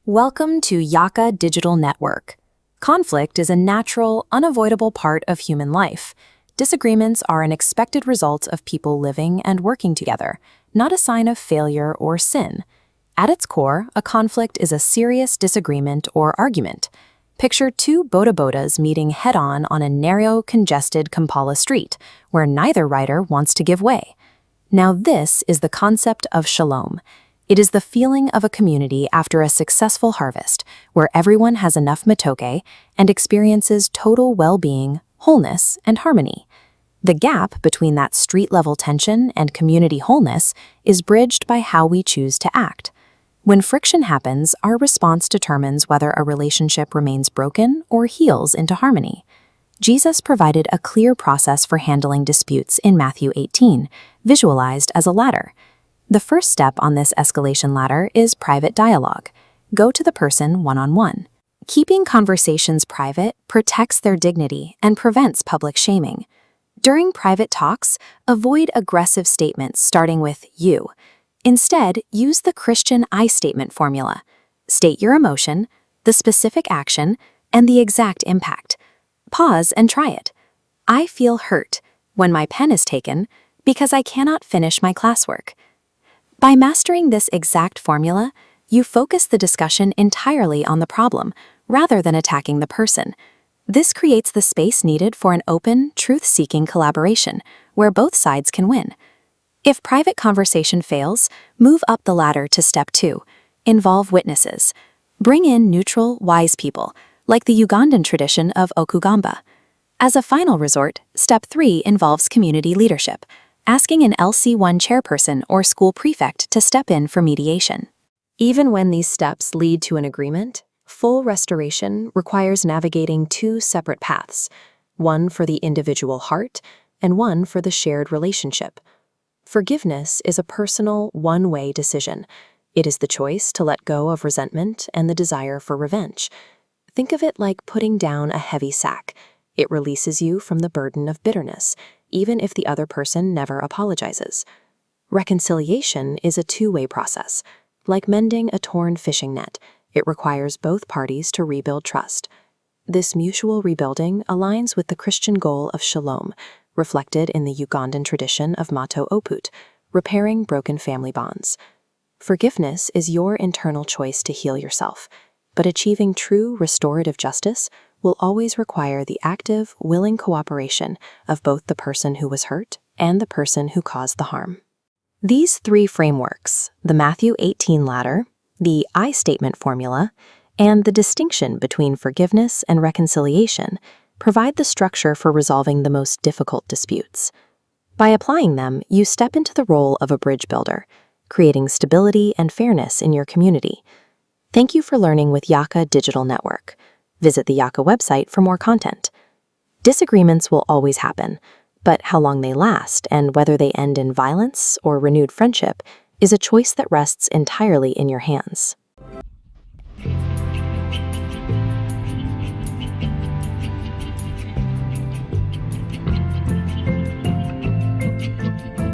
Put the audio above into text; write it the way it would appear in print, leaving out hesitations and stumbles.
Welcome to Yaka Digital Network. Conflict is a natural, unavoidable part of human life. Disagreements are an expected result of people living and working together, not a sign of failure or sin. At its core, a conflict is a serious disagreement or argument. Picture two boda-bodas meeting head-on on a narrow, congested Kampala street, where neither rider wants to give way. Now this is the concept of shalom. It is the feeling of a community after a successful harvest, where everyone has enough matoke and experiences total well-being, wholeness, and harmony. The gap between that street-level tension and community wholeness is bridged by how we choose to act. When friction happens, our response determines whether a relationship remains broken or heals into harmony. Jesus provided a clear process for handling disputes in Matthew 18, visualized as a ladder. The first step on this escalation ladder is private dialogue. Go to the person one-on-one. Keeping conversations private protects their dignity and prevents public shaming. During private talks, avoid aggressive statements starting with you. Instead, use the Christian I statement formula. State your emotion, the specific action, and the exact impact. Pause and try it. I feel hurt when my pen is taken because I cannot finish my classwork. By mastering this exact formula, you focus the discussion entirely on the problem, rather than attacking the person. This creates the space needed for an open, truth-seeking collaboration, where both sides can win. If private conversation fails, move up the ladder to step 2. Involve witnesses. Bring in neutral, wise people, like the Ugandan tradition of Okugamba. As a final resort, step 3 involves community leadership, asking an LC1 chairperson or school prefect to step in for mediation. Even when these steps lead to an agreement, full restoration requires navigating two separate paths, one for the individual heart and one for the shared relationship. Forgiveness is a personal, one-way decision. It is the choice to let go of resentment and the desire for revenge. Think of it like putting down a heavy sack. It releases you from the burden of bitterness, even if the other person never apologizes. Reconciliation is a two-way process. Like mending a torn fishing net, it requires both parties to rebuild trust. This mutual rebuilding aligns with the Christian goal of shalom, reflected in the Ugandan tradition of Mato Oput, repairing broken family bonds. Forgiveness is your internal choice to heal yourself, but achieving true restorative justice will always require the active, willing cooperation of both the person who was hurt and the person who caused the harm. These three frameworks, the Matthew 18 ladder, the I statement formula, and the distinction between forgiveness and reconciliation, provide the structure for resolving the most difficult disputes. By applying them, you step into the role of a bridge builder, creating stability and fairness in your community. Thank you for learning with Yaka Digital Network. Visit the Yaka website for more content. Disagreements will always happen, but how long they last and whether they end in violence or renewed friendship is a choice that rests entirely in your hands.